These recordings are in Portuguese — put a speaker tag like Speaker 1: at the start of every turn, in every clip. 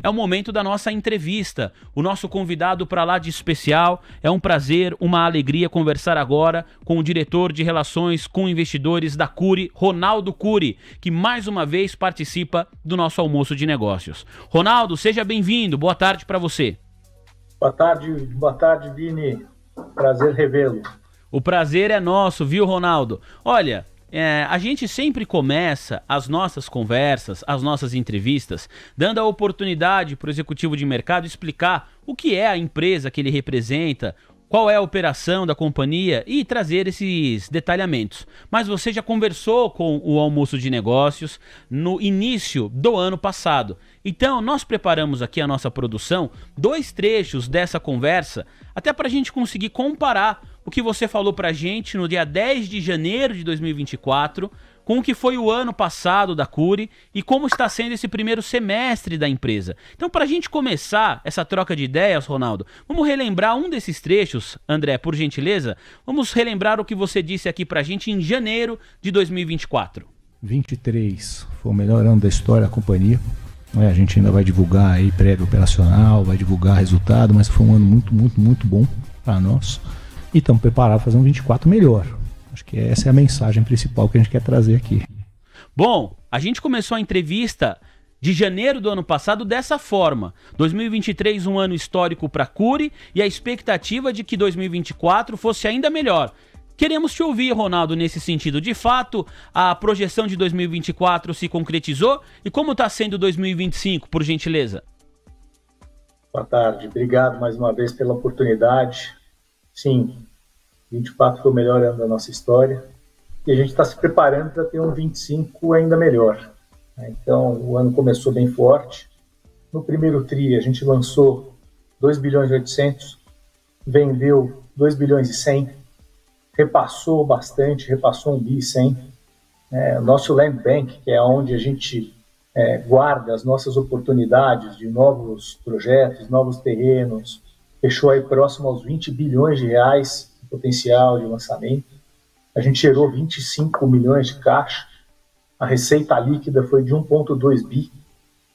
Speaker 1: é o momento da nossa entrevista. O nosso convidado para lá de especial, é um prazer, uma alegria conversar agora com o diretor de Relações com Investidores da Cury, Ronaldo Cury, que mais uma vez participa do nosso almoço de negócios. Ronaldo, seja bem-vindo, boa tarde para você.
Speaker 2: Boa tarde, Vini. Prazer revê-lo.
Speaker 1: O prazer é nosso, viu, Ronaldo? Olha, a gente sempre começa as nossas conversas, as nossas entrevistas, dando a oportunidade para o executivo de mercado explicar o que é a empresa que ele representa, qual é a operação da companhia e trazer esses detalhamentos. Mas você já conversou com o almoço de negócios no início do ano passado. Então, nós preparamos aqui a nossa produção, 2 trechos dessa conversa, até para a gente conseguir comparar o que você falou para a gente no dia 10 de janeiro de 2024, com o que foi o ano passado da Cury e como está sendo esse primeiro semestre da empresa. Então, para a gente começar essa troca de ideias, Ronaldo, vamos relembrar um desses trechos, André, por gentileza? Vamos relembrar o que você disse aqui para a gente em janeiro de 2024.
Speaker 3: 23 foi o melhor ano da história da companhia. A gente ainda vai divulgar aí prévio operacional, vai divulgar resultado, mas foi um ano muito bom para nós. E estamos preparados para fazer um 24 melhor. Acho que essa é a mensagem principal que a gente quer trazer aqui.
Speaker 1: Bom, a gente começou a entrevista de janeiro do ano passado dessa forma. 2023, um ano histórico para a Cury e a expectativa de que 2024 fosse ainda melhor. Queremos te ouvir, Ronaldo, nesse sentido. De fato, a projeção de 2024 se concretizou? E como está sendo 2025, por gentileza?
Speaker 2: Boa tarde, obrigado mais uma vez pela oportunidade. Sim, 24 foi o melhor ano da nossa história e a gente está se preparando para ter um 25 ainda melhor. Então, o ano começou bem forte. No primeiro TRI, a gente lançou 2 bilhões e 800, vendeu 2 bilhões e 100, repassou bastante, repassou 1 bi e 100. O nosso Land Bank, que é onde a gente guarda as nossas oportunidades de novos projetos, novos terrenos, fechou aí próximo aos 20 bilhões de reais de potencial de lançamento. A gente gerou 25 milhões de caixa. A receita líquida foi de 1,2 bi,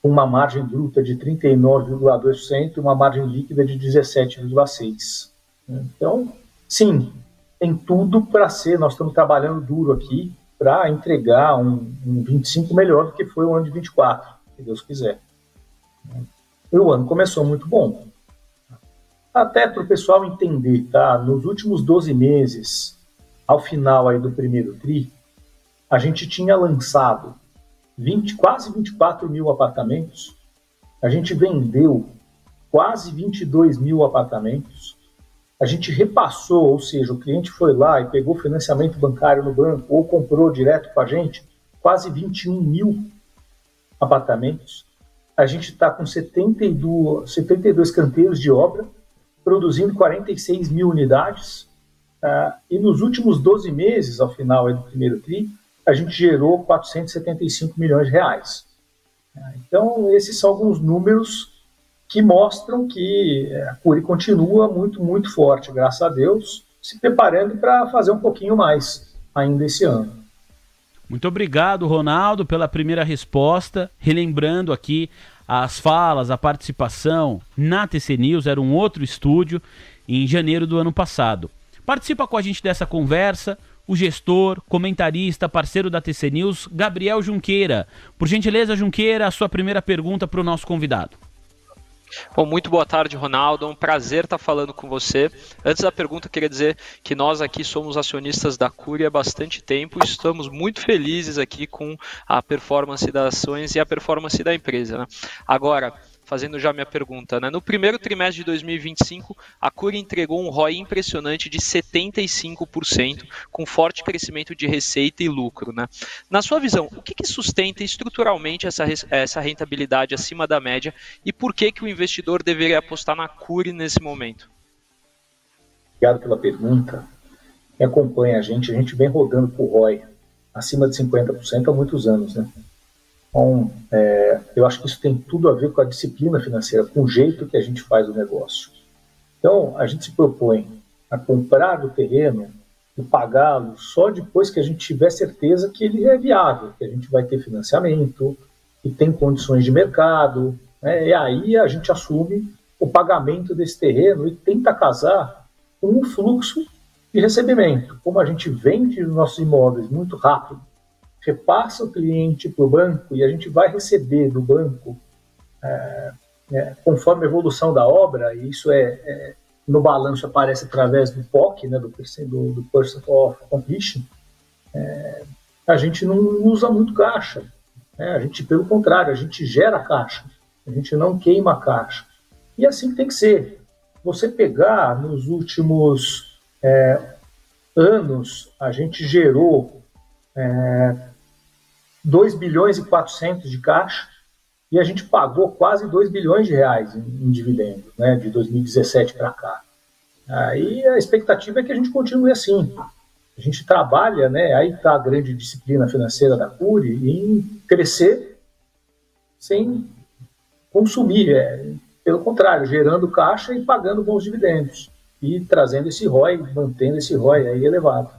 Speaker 2: com uma margem bruta de 39,2% e uma margem líquida de 17,6%. Então, sim, tem tudo para ser. Nós estamos trabalhando duro aqui para entregar um 25 melhor do que foi o ano de 24, se Deus quiser. E o ano começou muito bom. Até para o pessoal entender, tá? Nos últimos 12 meses, ao final aí do primeiro TRI, a gente tinha lançado quase 24 mil apartamentos, a gente vendeu quase 22 mil apartamentos, a gente repassou, ou seja, o cliente foi lá e pegou financiamento bancário no banco ou comprou direto com a gente, quase 21 mil apartamentos. A gente está com 72 canteiros de obra, produzindo 46 mil unidades, e nos últimos 12 meses, ao final do primeiro TRI, a gente gerou 475 milhões de reais. Então, esses são alguns números que mostram que a Cury continua muito forte, graças a Deus, se preparando para fazer um pouquinho mais ainda esse ano.
Speaker 1: Muito obrigado, Ronaldo, pela primeira resposta, relembrando aqui as falas, a participação na TC News, era um outro estúdio, em janeiro do ano passado. Participa com a gente dessa conversa o gestor, comentarista, parceiro da TC News, Gabriel Junqueira. Por gentileza, Junqueira, a sua primeira pergunta para o nosso convidado.
Speaker 4: Bom, muito boa tarde, Ronaldo. É um prazer estar falando com você. Antes da pergunta, eu queria dizer que nós aqui somos acionistas da Cury há bastante tempo e estamos muito felizes aqui com a performance das ações e a performance da empresa, né? Agora, fazendo já minha pergunta, né? No primeiro trimestre de 2025, a Cury entregou um ROI impressionante de 75%, com forte crescimento de receita e lucro, né? Na sua visão, o que sustenta estruturalmente essa rentabilidade acima da média e por que o investidor deveria apostar na Cury nesse momento?
Speaker 2: Obrigado pela pergunta. Quem acompanha a gente vem rodando por ROI acima de 50% há muitos anos, né? Então, eu acho que isso tem tudo a ver com a disciplina financeira, com o jeito que a gente faz o negócio. Então, a gente se propõe a comprar o terreno e pagá-lo só depois que a gente tiver certeza que ele é viável, que a gente vai ter financiamento, que tem condições de mercado, né? E aí a gente assume o pagamento desse terreno e tenta casar com um fluxo de recebimento. Como a gente vende os nossos imóveis muito rápido, repassa o cliente para o banco e a gente vai receber do banco conforme a evolução da obra, e isso no balanço aparece através do POC, né, do Percent of Completion, a gente não usa muito caixa. Né? A gente, pelo contrário, a gente gera caixa, a gente não queima caixa. E assim que tem que ser. Você pegar nos últimos anos, a gente gerou 2 bilhões e 400 de caixa e a gente pagou quase 2 bilhões de reais em dividendos, né, de 2017 para cá. Aí a expectativa é que a gente continue assim. A gente trabalha, né, aí está a grande disciplina financeira da Cury, em crescer sem consumir, pelo contrário, gerando caixa e pagando bons dividendos e trazendo esse ROI, mantendo esse ROI aí elevado.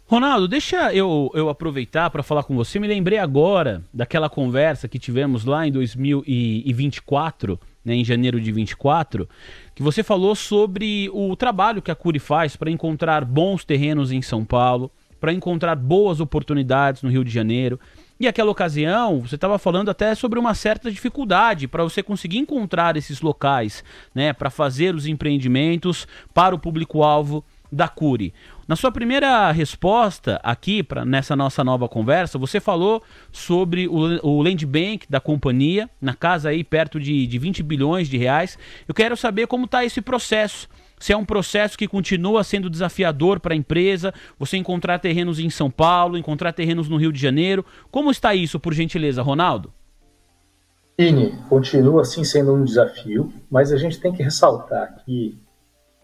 Speaker 1: Ronaldo, deixa eu aproveitar para falar com você. Me lembrei agora daquela conversa que tivemos lá em 2024, né, em janeiro de 24, que você falou sobre o trabalho que a Cury faz para encontrar bons terrenos em São Paulo, para encontrar boas oportunidades no Rio de Janeiro. E aquela ocasião, você estava falando até sobre uma certa dificuldade para você conseguir encontrar esses locais, né, para fazer os empreendimentos para o público-alvo da Cury. Na sua primeira resposta aqui, nessa nossa nova conversa, você falou sobre o Land Bank da companhia, na casa aí perto de 20 bilhões de reais. Eu quero saber como está esse processo. Se é um processo que continua sendo desafiador para a empresa, você encontrar terrenos em São Paulo, encontrar terrenos no Rio de Janeiro. Como está isso, por gentileza, Ronaldo?
Speaker 2: Ine, continua assim sendo um desafio, mas a gente tem que ressaltar que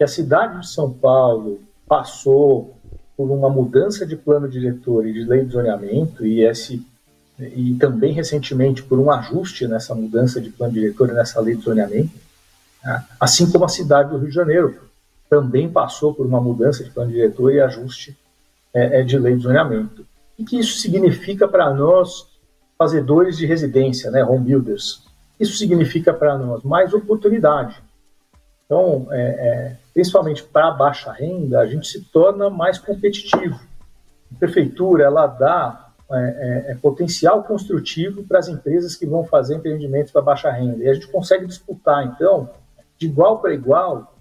Speaker 2: a cidade de São Paulo passou por uma mudança de plano diretor e de lei de zoneamento e também recentemente por um ajuste nessa mudança de plano diretor e nessa lei de zoneamento, assim como a cidade do Rio de Janeiro também passou por uma mudança de plano diretor e ajuste de lei de zoneamento. O que isso significa para nós, fazedores de residência, né, home builders? Isso significa para nós mais oportunidade. Então, principalmente para a baixa renda, a gente se torna mais competitivo. A prefeitura, ela dá potencial construtivo para as empresas que vão fazer empreendimentos para baixa renda. E a gente consegue disputar, então, de igual para igual,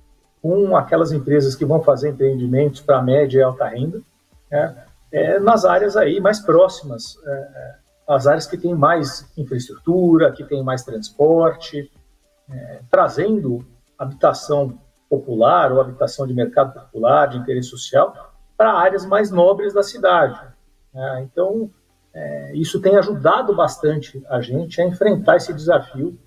Speaker 2: com aquelas empresas que vão fazer empreendimentos para média e alta renda, nas áreas aí mais próximas, as áreas que têm mais infraestrutura, que têm mais transporte, trazendo habitação popular ou habitação de mercado popular, de interesse social, para áreas mais nobres da cidade. Então, isso tem ajudado bastante a gente a enfrentar esse desafio,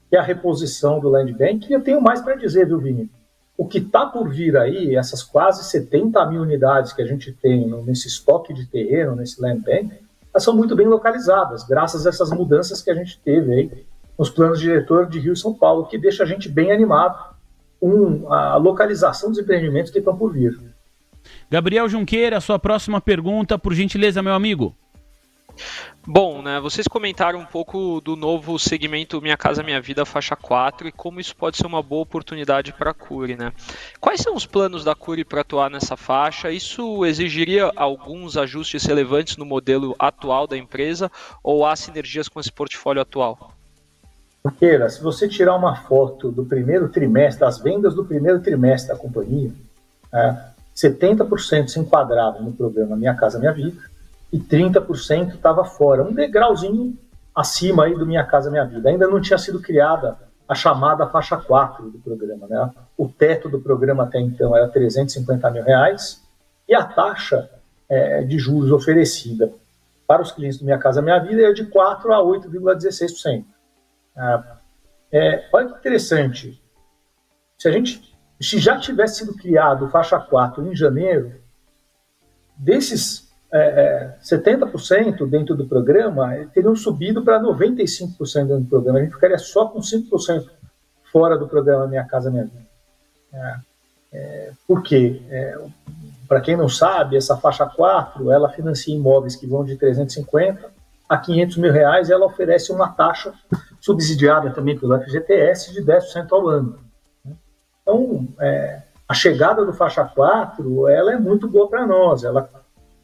Speaker 2: que é a reposição do Land Bank. E eu tenho mais para dizer, viu, Vini? O que está por vir aí, essas quase 70 mil unidades que a gente tem nesse estoque de terreno, nesse Land Bank, elas são muito bem localizadas, graças a essas mudanças que a gente teve aí nos planos diretores de Rio e São Paulo, que deixa a gente bem animado com a localização dos empreendimentos que estão por vir.
Speaker 1: Gabriel Junqueira, a sua próxima pergunta, por gentileza, meu amigo.
Speaker 4: Bom, né, vocês comentaram um pouco do novo segmento Minha Casa Minha Vida faixa 4 e como isso pode ser uma boa oportunidade para a Cury, né? Quais são os planos da Cury para atuar nessa faixa? Isso exigiria alguns ajustes relevantes no modelo atual da empresa ou há sinergias com esse portfólio atual?
Speaker 2: Junqueira, se você tirar uma foto do primeiro trimestre, das vendas do primeiro trimestre da companhia, 70% se enquadravam no programa Minha Casa Minha Vida e 30% estava fora, um degrauzinho acima aí do Minha Casa Minha Vida. Ainda não tinha sido criada a chamada faixa 4 do programa, né? O teto do programa até então era R$350 mil e a taxa de juros oferecida para os clientes do Minha Casa Minha Vida é de 4% a 8,16%. Olha que interessante, se já tivesse sido criado faixa 4 em janeiro, desses 70% dentro do programa teriam subido para 95% dentro do programa. A gente ficaria só com 5% fora do programa Minha Casa Minha Vida. Por quê? Para quem não sabe, essa faixa 4 ela financia imóveis que vão de 350 a 500 mil reais e ela oferece uma taxa subsidiada também pelo FGTS de 10% ao ano. Então, a chegada do faixa 4, ela é muito boa para nós, ela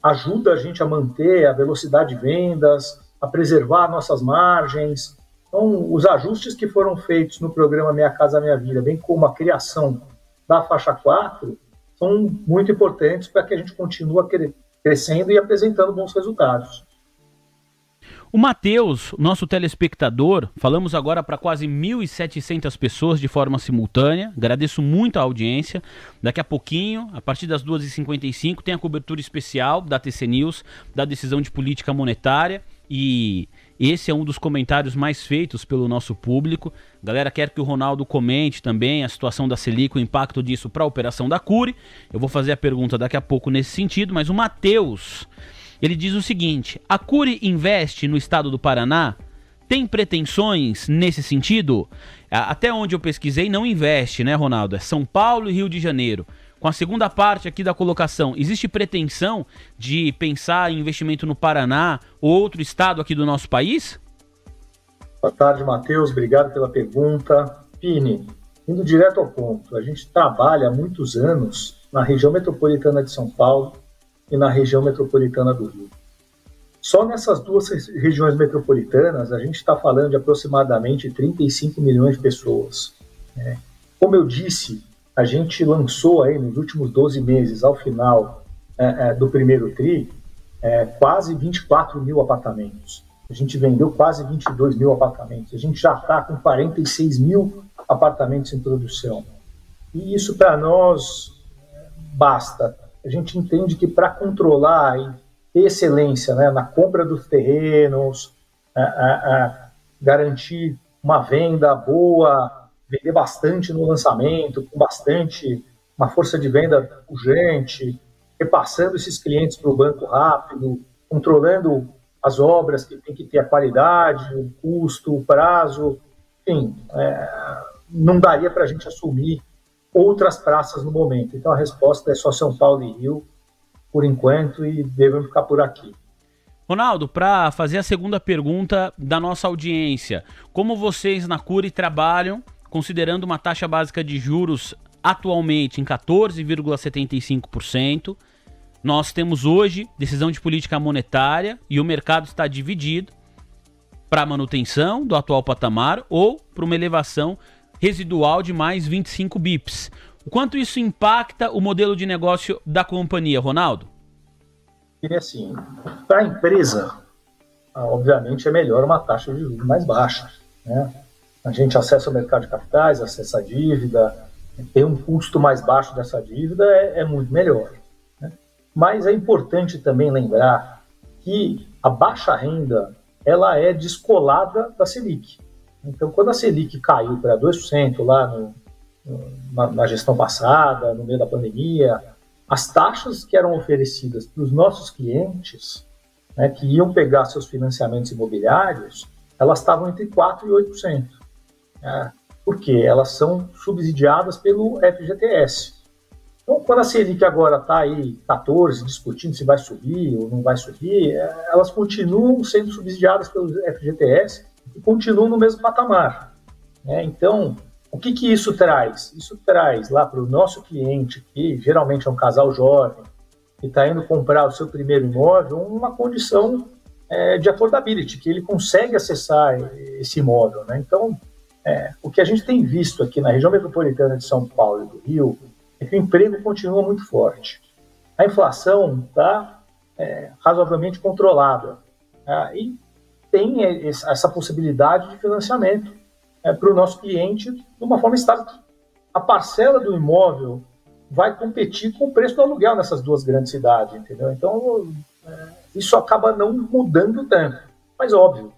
Speaker 2: ajuda a gente a manter a velocidade de vendas, a preservar nossas margens. Então, os ajustes que foram feitos no programa Minha Casa Minha Vida, bem como a criação da faixa 4, são muito importantes para que a gente continue crescendo e apresentando bons resultados.
Speaker 1: O Matheus, nosso telespectador, falamos agora para quase 1.700 pessoas de forma simultânea. Agradeço muito a audiência. Daqui a pouquinho, a partir das 2h55, tem a cobertura especial da TC News, da decisão de política monetária. E esse é um dos comentários mais feitos pelo nosso público. A galera quer que o Ronaldo comente também a situação da Selic, o impacto disso para a operação da Cury. Eu vou fazer a pergunta daqui a pouco nesse sentido, mas o Matheus... ele diz o seguinte: a Cury investe no estado do Paraná? Tem pretensões nesse sentido? Até onde eu pesquisei, não investe, né, Ronaldo? É São Paulo e Rio de Janeiro. Com a segunda parte aqui da colocação, existe pretensão de pensar em investimento no Paraná ou outro estado aqui do nosso país?
Speaker 2: Boa tarde, Matheus. Obrigado pela pergunta. Pini, indo direto ao ponto, a gente trabalha há muitos anos na região metropolitana de São Paulo e na região metropolitana do Rio. Só nessas duas regiões metropolitanas, a gente está falando de aproximadamente 35 milhões de pessoas. Como eu disse, a gente lançou aí nos últimos 12 meses, ao final do primeiro TRI, quase 24 mil apartamentos. A gente vendeu quase 22 mil apartamentos. A gente já está com 46 mil apartamentos em produção. E isso para nós basta. A gente entende que para controlar e ter excelência, né, na compra dos terrenos, garantir uma venda boa, vender bastante no lançamento, com uma força de venda urgente, repassando esses clientes para o banco rápido, controlando as obras que tem que ter a qualidade, o custo, o prazo, enfim, não daria para a gente assumir outras praças no momento. Então a resposta é só São Paulo e Rio, por enquanto, e devemos ficar por aqui.
Speaker 1: Ronaldo, para fazer a segunda pergunta da nossa audiência, como vocês na Cury trabalham, considerando uma taxa básica de juros atualmente em 14,75%, nós temos hoje decisão de política monetária e o mercado está dividido para a manutenção do atual patamar ou para uma elevação residual de mais 25 bips. O quanto isso impacta o modelo de negócio da companhia, Ronaldo?
Speaker 2: E assim, para a empresa, obviamente é melhor uma taxa de juros mais baixa, né? A gente acessa o mercado de capitais, acessa a dívida, ter um custo mais baixo dessa dívida é muito melhor, né? Mas é importante também lembrar que a baixa renda ela é descolada da Selic. Então, quando a Selic caiu para 2% lá na gestão passada, no meio da pandemia, as taxas que eram oferecidas para os nossos clientes, né, que iam pegar seus financiamentos imobiliários, elas estavam entre 4% e 8%. Porque elas são subsidiadas pelo FGTS. Então, quando a Selic agora está aí 14%, discutindo se vai subir ou não vai subir, elas continuam sendo subsidiadas pelo FGTS e continuam no mesmo patamar. Então, o que isso traz? Isso traz lá para o nosso cliente, que geralmente é um casal jovem, que está indo comprar o seu primeiro imóvel, uma condição de affordability, que ele consegue acessar esse imóvel, né? Então, o que a gente tem visto aqui na região metropolitana de São Paulo e do Rio é que o emprego continua muito forte. A inflação está razoavelmente controlada, e tem essa possibilidade de financiamento para o nosso cliente de uma forma estável. A parcela do imóvel vai competir com o preço do aluguel nessas duas grandes cidades, entendeu? Então, isso acaba não mudando tanto. Mas, óbvio,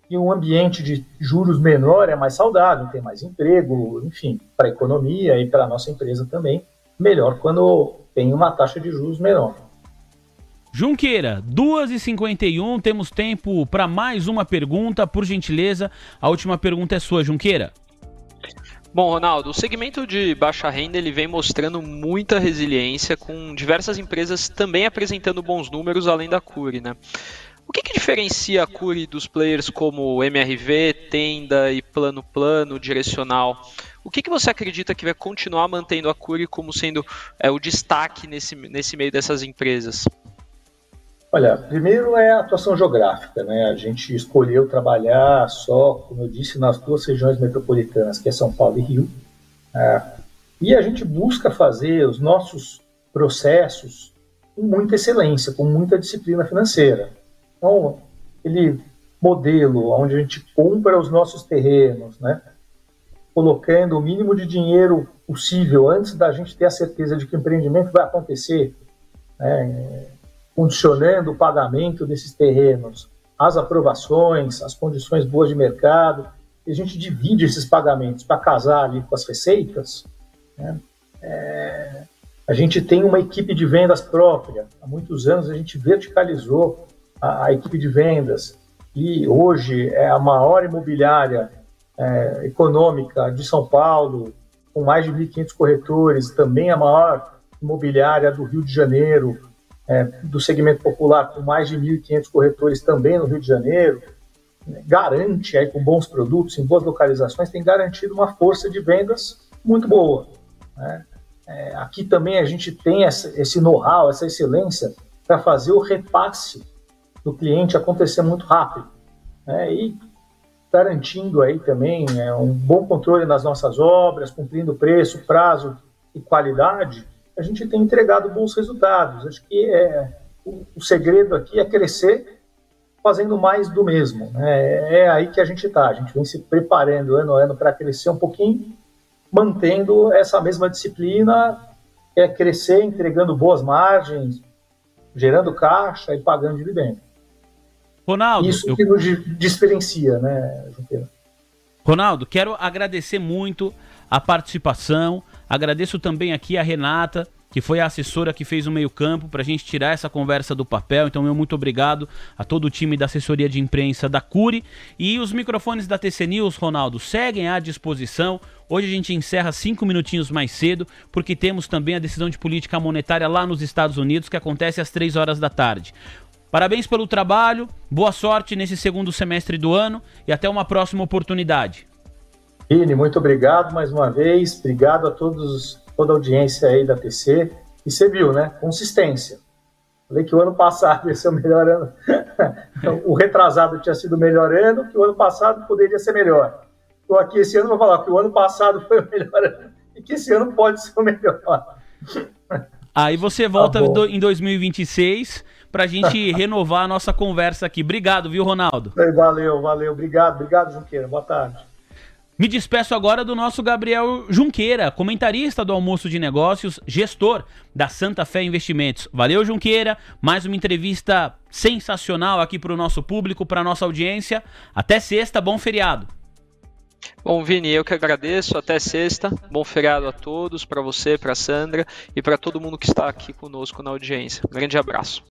Speaker 2: que um ambiente de juros menor é mais saudável, tem mais emprego, enfim, para a economia e para a nossa empresa também, melhor quando tem uma taxa de juros menor.
Speaker 1: Junqueira, 2h51, temos tempo para mais uma pergunta, por gentileza. A última pergunta é sua, Junqueira.
Speaker 4: Bom, Ronaldo, o segmento de baixa renda ele vem mostrando muita resiliência, com diversas empresas também apresentando bons números além da Cury, né? O que diferencia a Cury dos players como MRV, Tenda e Plano Direcional? O que você acredita que vai continuar mantendo a Cury como sendo o destaque nesse meio dessas empresas?
Speaker 2: Olha, primeiro é a atuação geográfica, né? A gente escolheu trabalhar só, como eu disse, nas 2 regiões metropolitanas, que é São Paulo e Rio. E a gente busca fazer os nossos processos com muita excelência, com muita disciplina financeira. Então, aquele modelo onde a gente compra os nossos terrenos, né? Colocando o mínimo de dinheiro possível antes da gente ter a certeza de que o empreendimento vai acontecer, né? Condicionando o pagamento desses terrenos, as aprovações, as condições boas de mercado, e a gente divide esses pagamentos para casar ali com as receitas, né? A gente tem uma equipe de vendas própria. Há muitos anos a gente verticalizou a equipe de vendas e hoje é a maior imobiliária econômica de São Paulo, com mais de 1.500 corretores, também a maior imobiliária do Rio de Janeiro, do segmento popular, com mais de 1.500 corretores também no Rio de Janeiro, garante, aí, com bons produtos, em boas localizações, tem garantido uma força de vendas muito boa, né? Aqui também a gente tem esse know-how, essa excelência para fazer o repasse do cliente acontecer muito rápido, né? E garantindo aí também um bom controle nas nossas obras, cumprindo preço, prazo e qualidade, a gente tem entregado bons resultados. Acho que o segredo aqui é crescer fazendo mais do mesmo, né? É aí que a gente está. A gente vem se preparando ano a ano para crescer um pouquinho, mantendo essa mesma disciplina, crescer entregando boas margens, gerando caixa e pagando dividendo.
Speaker 1: Ronaldo,
Speaker 2: isso que nos diferencia, né, Junqueira?
Speaker 1: Ronaldo, quero agradecer muito a participação. Agradeço também aqui a Renata, que foi a assessora que fez o meio-campo para a gente tirar essa conversa do papel. Então, meu muito obrigado a todo o time da assessoria de imprensa da Cury. E os microfones da TC News, Ronaldo, seguem à disposição. Hoje a gente encerra 5 minutinhos mais cedo, porque temos também a decisão de política monetária lá nos Estados Unidos, que acontece às 3 horas da tarde. Parabéns pelo trabalho, boa sorte nesse segundo semestre do ano e até uma próxima oportunidade.
Speaker 2: Vini, muito obrigado mais uma vez, obrigado a toda a audiência aí da TC. E você viu, né? Consistência. Falei que o ano passado ia ser o melhor ano. O retrasado tinha sido o melhor ano, que o ano passado poderia ser melhor. Estou aqui esse ano, vou falar que o ano passado foi o melhor ano e que esse ano pode ser o melhor.
Speaker 1: Aí você volta em 2026 para a gente renovar a nossa conversa aqui. Obrigado, viu, Ronaldo?
Speaker 2: Valeu. Obrigado, Junqueira. Boa tarde.
Speaker 1: Me despeço agora do nosso Gabriel Junqueira, comentarista do Almoço de Negócios, gestor da Santa Fé Investimentos. Valeu, Junqueira. Mais uma entrevista sensacional aqui para o nosso público, para a nossa audiência. Até sexta, bom feriado.
Speaker 4: Bom, Vini, eu que agradeço. Até sexta. Bom feriado a todos, para você, para a Sandra e para todo mundo que está aqui conosco na audiência. Um grande abraço.